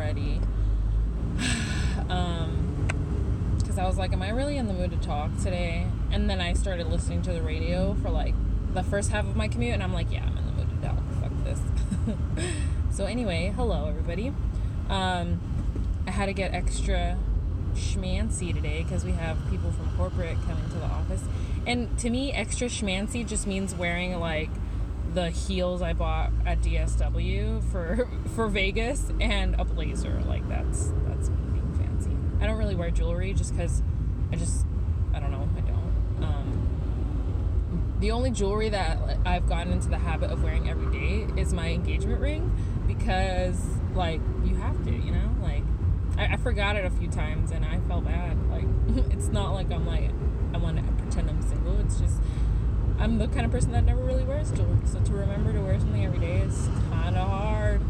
already. Because I was like, am I really in the mood to talk today? And then I started listening to the radio for like the first half of my commute, and I'm like, yeah, I'm in the mood to talk. Fuck this. So anyway, hello everybody. I had to get extra schmancy today because we have people from corporate coming to the office. And to me, extra schmancy just means wearing like the heels I bought at DSW for Vegas and a blazer. Like that's being fancy. I don't really wear jewelry just because I don't know, I don't. The only jewelry that I've gotten into the habit of wearing every day is my engagement ring, because like you have to, you know, like I forgot it a few times and I felt bad. Like it's not like I'm like I want to pretend I'm single. It's just I'm the kind of person that never really wears jewelry, so to remember to wear something every day is kind of hard.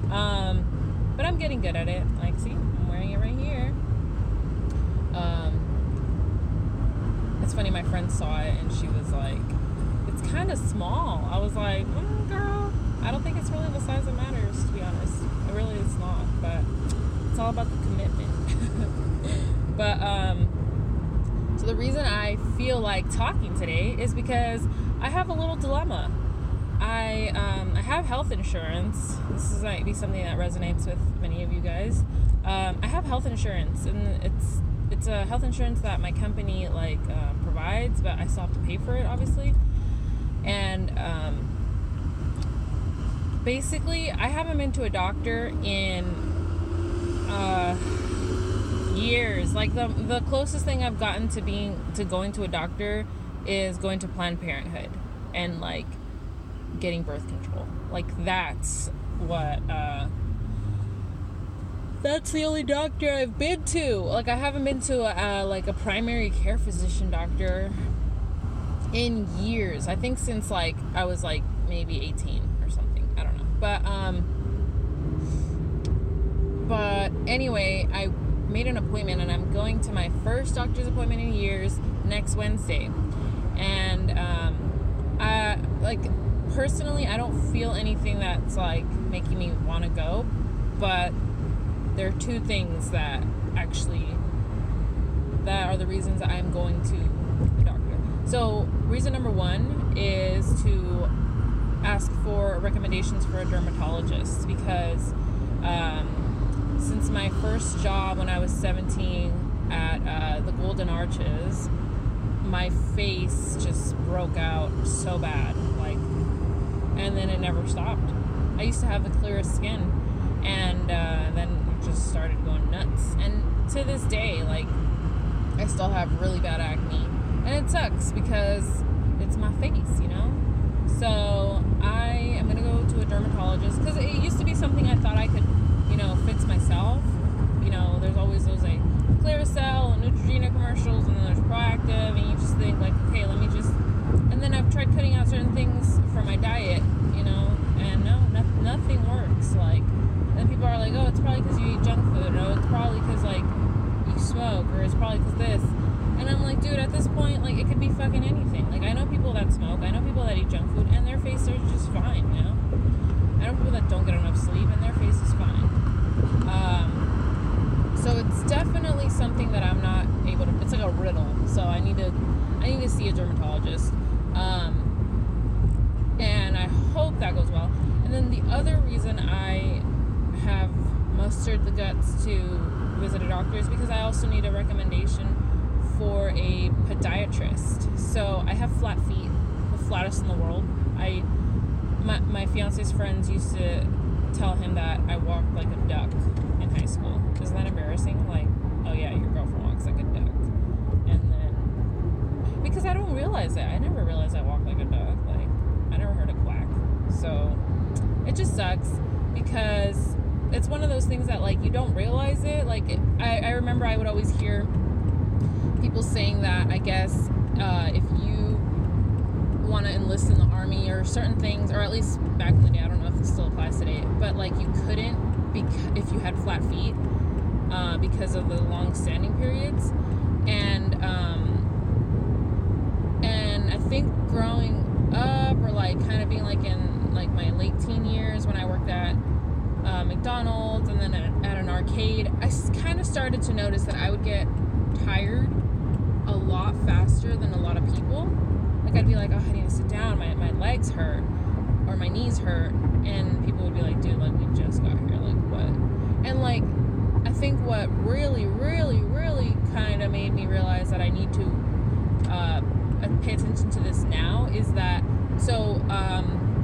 But I'm getting good at it. Like, see, I'm wearing it right here. It's funny, my friend saw it and she was like, it's kind of small. I was like, girl, I don't think it's really the size that matters, to be honest. It really is not, but it's all about the commitment. But so the reason I feel like talking today is because I have a little dilemma. I have health insurance. This might be something that resonates with many of you guys. I have health insurance, and it's a health insurance that my company like provides, but I still have to pay for it, obviously. And basically, I haven't been to a doctor in years. Like the closest thing I've gotten to going to a doctor is going to Planned Parenthood and like getting birth control. Like that's what that's the only doctor I've been to. Like I haven't been to like a primary care physician doctor in years. I think since like I was like maybe 18 or something. I don't know. But anyway, I made an appointment and I'm going to my first doctor's appointment in years next Wednesday. And I like personally I don't feel anything that's like making me want to go, but there are two things that are the reasons I'm going to the doctor. So reason number one is to ask for recommendations for a dermatologist, because since my first job when I was 17 at the Golden Arches, my face just broke out so bad, like, and then it never stopped. I used to have the clearest skin, and then it just started going nuts. And to this day, like, I still have really bad acne, and it sucks because it's my face, you know? So I am gonna go to a dermatologist, because it used to be something I thought I could, you know, fix myself. You know, there's always those like Clearasil and Neutrogena commercials, and then there's Proactive, and you just think like, okay, let me just, and then I've tried cutting out certain things from my diet, you know, and no, nothing works. Like, and then people are like, oh, it's probably because you eat junk food, or it's probably because like you smoke, or it's probably because this. And I'm like, dude, at this point, like, it could be fucking anything. Like, I know people that smoke, I know people that eat junk food, and their face are just fine, you know? I know people that don't get enough sleep, and their face is fine. So it's definitely something that I'm not able to, it's like a riddle, so I need to see a dermatologist. And I hope that goes well. And then the other reason I have mustered the guts to visit a doctor is because I also need a recommendation for a podiatrist. So I have flat feet, the flattest in the world. My fiance's friends used to tell him that I walked like a duck in high school. Isn't that embarrassing? Like, oh yeah, your girlfriend walks like a duck. And then, because I don't realize it. I never realized I walk like a duck. Like, I never heard a quack. So it just sucks, because it's one of those things that like you don't realize it. Like I remember I would always hear people saying that, I guess, if you want to enlist in the army or certain things, or at least back in the day, I don't know if this still applies today, but like you couldn't if you had flat feet because of the long standing periods. And I think growing up, or like kind of being like in like my late teen years when I worked at McDonald's and then at an arcade, I kind of started to notice that I would get tired a lot faster than a lot of people. Like, I'd be like, oh, I need to sit down, my legs hurt, or my knees hurt, and people would be like, dude, like, we just got here, like, what? And, like, I think what really, really, really kind of made me realize that I need to pay attention to this now is that, so,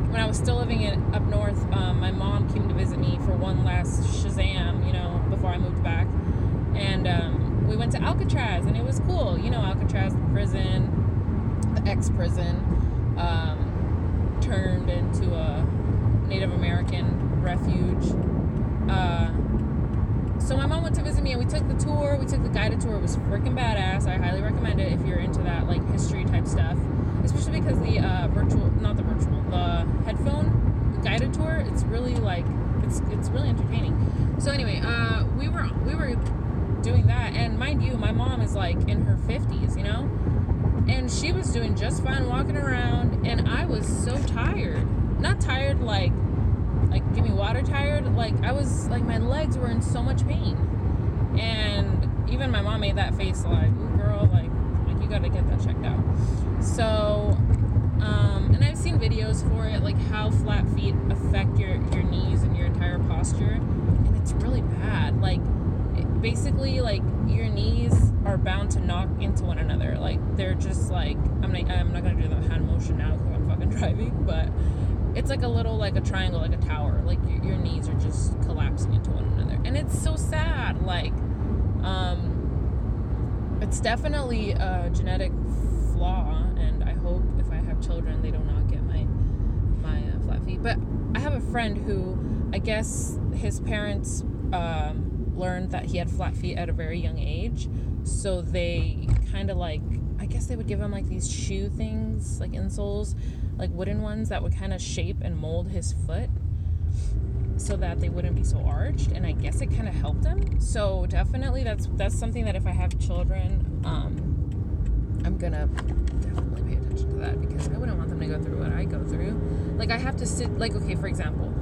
when I was still living up north, my mom came to visit me for one last Shazam, you know, before I moved back, and we went to Alcatraz, and it was cool, you know, Alcatraz, the prison, the ex-prison, turned into a Native American refuge. So my mom went to visit me, and we took the tour. We took the guided tour. It was freaking badass. I highly recommend it if you're into that, like, history type stuff, especially because the the headphone guided tour, it's really, like, it's really entertaining. So anyway, we were doing that, and mind you, my mom is, like, in her 50s, you know, and she was doing just fine walking around, and I was so tired. Not tired like give me water tired, like, I was, like, my legs were in so much pain, and even my mom made that face, like, ooh, girl, like you gotta get that checked out. So, and I've seen videos for it, like, how flat feet affect your knees and your entire posture, and it's really bad. Like, basically, like, your knees are bound to knock into one another. Like, they're just, like, I'm not gonna do the hand motion now because I'm fucking driving, but it's like a little, like a triangle, like a tower. Like, your knees are just collapsing into one another, and it's so sad. Like, it's definitely a genetic flaw, and I hope if I have children, they do not get my flat feet. But I have a friend who, I guess his parents learned that he had flat feet at a very young age, so they kind of, like, I guess they would give him, like, these shoe things, like insoles, like wooden ones that would kind of shape and mold his foot so that they wouldn't be so arched, and I guess it kind of helped him. So definitely that's something that if I have children, I'm gonna definitely pay attention to that, because I wouldn't want them to go through what I go through. Like, I have to sit, like, okay, for example,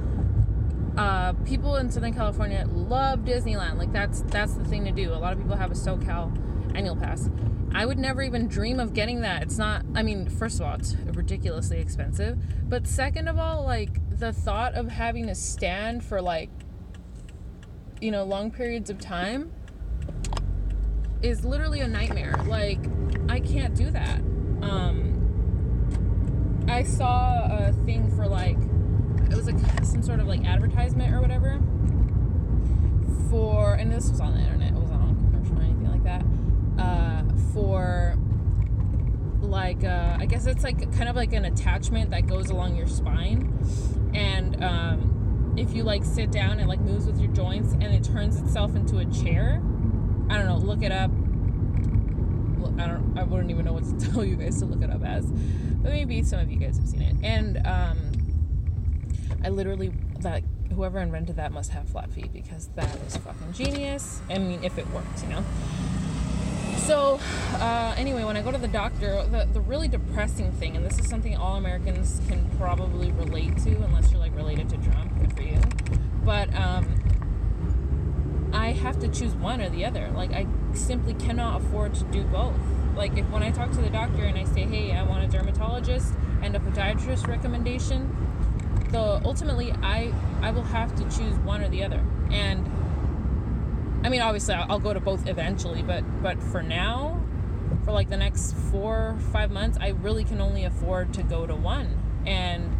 people in Southern California love Disneyland. Like, that's the thing to do. A lot of people have a SoCal annual pass. I would never even dream of getting that. It's not, I mean, first of all, it's ridiculously expensive, but second of all, like, the thought of having to stand for, like, you know, long periods of time is literally a nightmare. Like, I can't do that. I saw a thing for, like, it was like some sort of, like, advertisement or whatever for, and this was on the internet, it wasn't on a commercial or anything like that, for, like, I guess it's like kind of like an attachment that goes along your spine, and if you, like, sit down, it, like, moves with your joints, and it turns itself into a chair. I don't know, look it up. I wouldn't even know what to tell you guys to look it up as, but maybe some of you guys have seen it. And I literally, that whoever invented that must have flat feet, because that is fucking genius. I mean, if it works, you know. So anyway, when I go to the doctor, the really depressing thing, and this is something all Americans can probably relate to, unless you're, like, related to Trump, good for you, but I have to choose one or the other. Like, I simply cannot afford to do both. Like, when I talk to the doctor and I say, hey, I want a dermatologist and a podiatrist recommendation, ultimately I will have to choose one or the other. And I mean, obviously I'll go to both eventually, but for now, for, like, the next 4 or 5 months, I really can only afford to go to one. And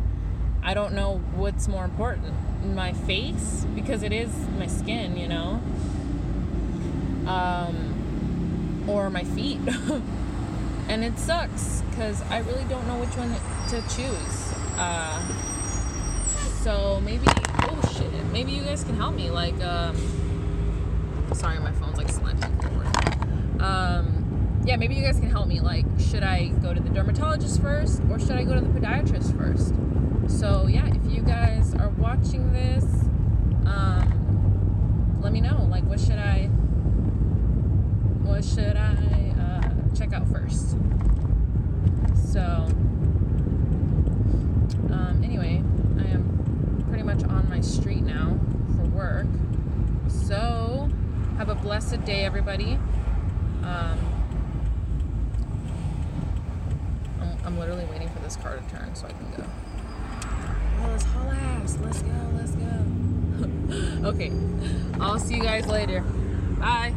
I don't know what's more important, my face, because it is my skin, you know, or my feet. And it sucks, because I really don't know which one to choose. So maybe, oh shit, maybe you guys can help me. Like, sorry, my phone's, like, slamming forward. Yeah, maybe you guys can help me. Like, should I go to the dermatologist first, or should I go to the podiatrist first? So yeah, if you guys are watching this, let me know. Like, what should I check out first? So anyway, I am pretty much on my street now for work. So blessed day, everybody. I'm literally waiting for this car to turn so I can go. Oh, let's haul ass. Let's go. Okay. I'll see you guys later. Bye.